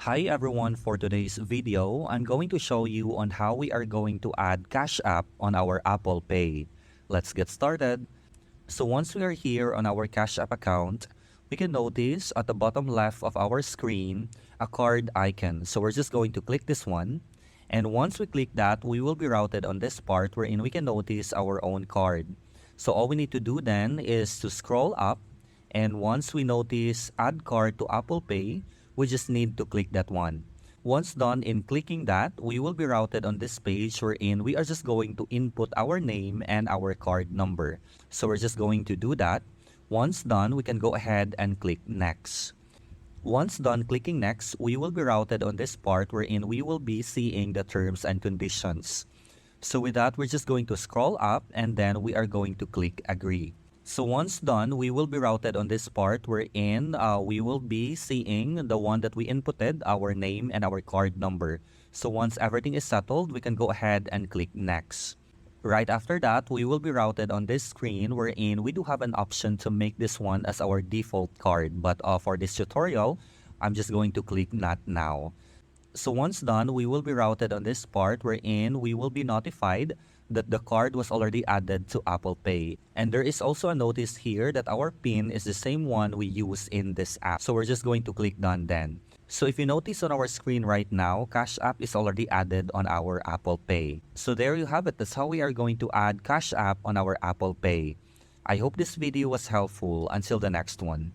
Hi everyone, for today's video, I'm going to show you on how we are going to add Cash App on our Apple Pay. Let's get started. So once we are here on our Cash App account, we can notice at the bottom left of our screen, a card icon. So we're just going to click this one. And once we click that, we will be routed on this part wherein we can notice our own card. So all we need to do then is to scroll up, and once we notice Add Card to Apple Pay, we just need to click that one. Once done in clicking that, we will be routed on this page wherein we are just going to input our name and our card number. So we're just going to do that. Once done, we can go ahead and click Next. Once done clicking Next, we will be routed on this part wherein we will be seeing the terms and conditions. So with that, we're just going to scroll up and then we are going to click Agree. So once done, we will be routed on this part wherein we will be seeing the one that we inputted, our name and our card number. So once everything is settled, we can go ahead and click Next. Right after that, we will be routed on this screen wherein we do have an option to make this one as our default card. But for this tutorial, I'm just going to click Not Now. So once done, we will be routed on this part wherein we will be notified that the card was already added to Apple Pay. And there is also a notice here that our PIN is the same one we use in this app. So we're just going to click Done then. So if you notice on our screen right now, Cash App is already added on our Apple Pay. So there you have it. That's how we are going to add Cash App on our Apple Pay. I hope this video was helpful. Until the next one.